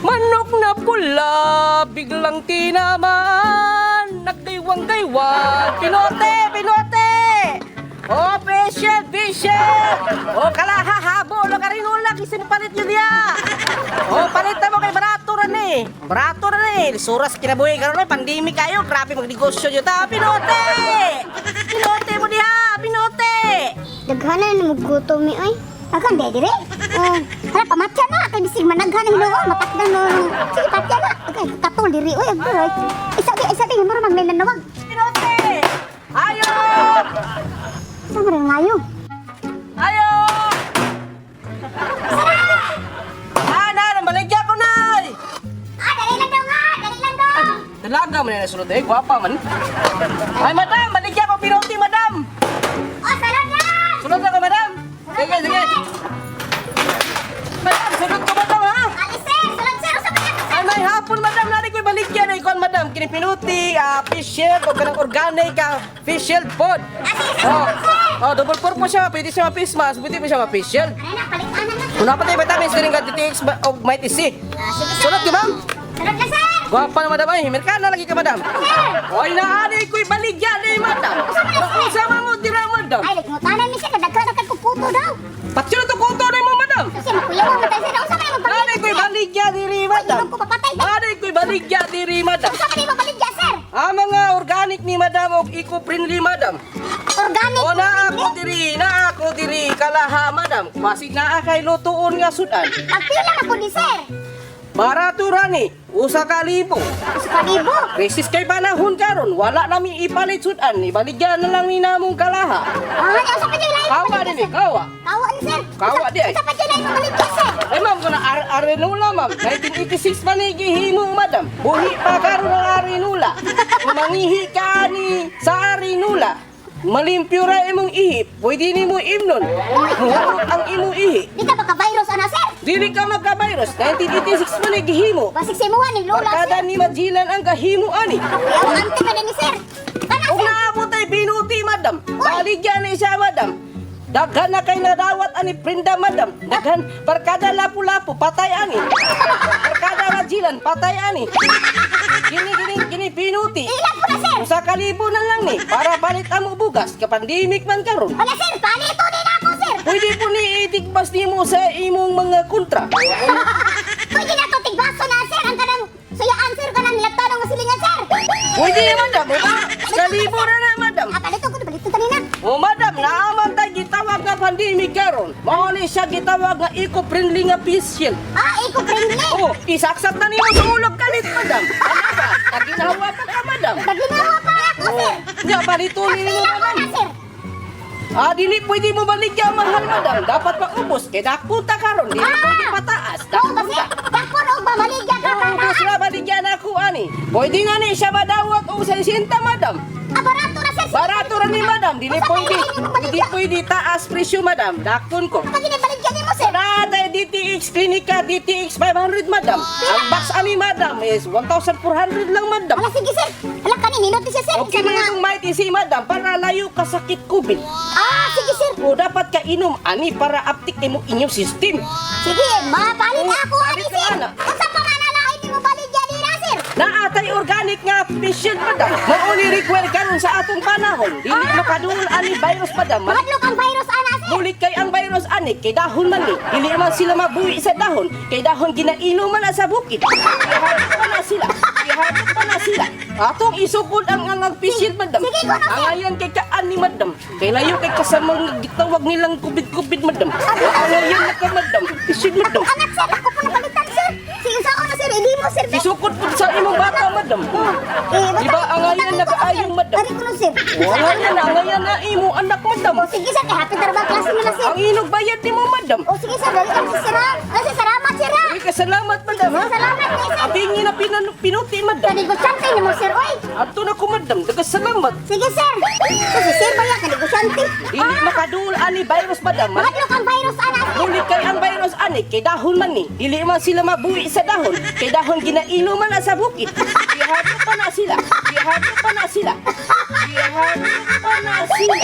Manok na pula, biglang tinamaan, nagdiwang-diwan. Pinote, pinote! Oh, patient, patient! Oh, kalahahabo, lo ka rin ulang, isin palit yun niya. Oh, palit na mo kay barato rin eh. Barato rin eh. Suras kinabuhi ka rin eh, pandemic kayo, grabe magnegosyo nyo ta. Pinote! Pinote mo diha, pinote! Daghanan mo gutom mi ay. Akan de dire. Hala pamatya na kay bisig managhan hinuon matakdan no. Sige patya na. Okay, katul diri oy agay. Isa di mo ra magnanawag. Pinote! Ayo! Sa mo ngayo. Ayo! Ana, baligya ko na! Dali lang daw nga, dali lang daw. Dalaga man na sunod eh, gwapa man. Ay, madam, baligya ko pinoti, madam! Salad yan. Sunod ako, madam! Sige, sige! Madam, sunod ko, madam, ha? Ali sir, salad sir sa kanya. Ay, may hapon, madam, nari ko'y baligya na ikon, madam. Kini pinuti, fish shield, o kanang organic, fish shield food. Oh, double purpose siya, pwede siya ma-fish mask, pwede pa siya ma-fish shield. Ano na palitan na. Kung napatay vitamins, rin ka DTX o Mighty C. Sige Sunod ka, ma'am? Salad na sir. Gwapa na, madam, ay, Amerikana lagi ka, madam. Oy, naani ko'y baligya na, madam. Nakusama mo, tira, madam. Ay, ligmutanan mi sir kadaghan ka kuputo daw. Pati na to kuto na mo, madam. Kasi makuyaw mo tayo sir. Usa man mo Naani ko'y baligya diri, madam. Ko papatay ba? Naani ko'y baligya diri, madam. Usa man mo baligya sir. Mga organic ni madam o eco-friendly, madam. Organic. O na ako diri, kalaha, madam. Masig na kay lutuon nga sudan. Pagpila na ko ni sir. Barato rani, usa ka libo. Usa ka libo. Resist kay panahon karon, wala nami ipalit sudan. Ibaligyan na lang ni namong kalaha. Usa pa dyan lain. Kawa din eh, kawa. Kawa ni sir. Kawa di ay. Usa pa dyan lain mo baligya sir. Ay ma'am, kung arenula ma'am, 1986 pa ni gihimo madam. Buhi pa karon ang arenula. Mangihi ka ni sa arenula. Malimpyo ra imong ihip, pwede ni mo imnon. Muhurot ang imong ihi. Di ka baka-virus ana sir. Dili ka magka-virus, 1986 pa ni gihimo. Basig simuhan ni Lola Barkada sir. ni Majilan ang gahimo ani. Kuyaw ante ka ni sir. Kana Kung sir. naabot ay binuti madam, baligyan ni siya madam. Daghan na kay nadawat ani Prinda madam. Daghan barkada lapu-lapu patay ani. Barkada Majilan patay ani. Gini pinuti. Ilan po na sir. Usa ka libo na lang ni para balit amo bugas ka pandemic man karon. Wala sir, panito din ako sir. Pwede po ni itikbas nimo sa imong mga kontra. Pwede na to tigbaso na sir. Ang kanang suyaan sir kanang nilagtanong nga silingan sir. Pwede madam, sa libo na madam. Dito ko balik kanina. O madam, naaman tayo gitawag nga pandemic karon. Mao ni siya gitawag nga eco-friendly nga facial. Eco-friendly. Oh, isaksak na nimo sa ulog kalit madam. Ano ba? Naginawa pa ka madam. Naginawa pa ako sir. Nya balitunin mo Pila ko madam. na sir. Dili pwede mo baligya mahal madam. Dapat maubos kay dakunta karon. Dili pwede pataas. Oo ba sir? Dakon og mamaligya ka ka na. Ubos na baligya na ako ani. Pwede na ni siya madawat o sa sinta madam. Barato na sir. Barato ra ni madam. Dili pwede taas presyo madam. Dakon ko. Pag baligya ni mo sir. Nada DTX Klinika DTX 500 madam. Ang box ani madam is 1,400 lang madam. Wala sige sir. Wala kanin notice siya sir. Okay na yung mighty si madam para layo ka sakit COVID. Sige sir. O dapat ka inom ani para aptik mo inyong system. Sige, mapalit ako ani palit ka sir. na. Unsa pa man lain ni mo baligya ni na sir? Naatay organic nga patient madam. Mauni require karon sa atong panahon. Dili makadul ani virus madam. Mahadlok ang virus ana sir. Bulit kay ang virus ani kay dahon man ni. Dili man sila mabuhi sa dahon. Kay dahon ginainom man na sa bukid. Iharap pa na sila. Iharap pa na sila. Atong isugod ang patient madam. Sige, ko na, sir. Ang ayan kay kaan ni madam. Kay layo kay kasamang gitawag nilang kubid-kubid madam. Ang ayan na ka madam. Patient madam. Anak sir, ako po palitan sir. Sige sa na sir, hindi mo sir. Isukod po sa imong bata madam. Diba ang ayan na kaayong madam. Ari ko na sir. Wala na ang ayan na imo anak madam. Sige sir, kay happy trabaho klase nila sir. Ang inog bayad ni mo madam. Sige sir, dali kami sir. Kasi salamat sir. Ay, kasalamat madam. Salamat ni sir. Tingin na pinuti madam. Kanigusyante ni mo sir, oy. Ato na ko madam, dagasalamat. Sige sir. Kasi sir ba yan, kanigusyante? Dili makadul ani virus madam. Mahadlok ang virus ana sir. Bulit kay ang virus ani kay dahon man ni. Dili man sila mabuhi sa dahon. Kay dahon ginainom man na sa bukid. Iharap pa na sila. Iharap pa na sila. Iharap pa na sila.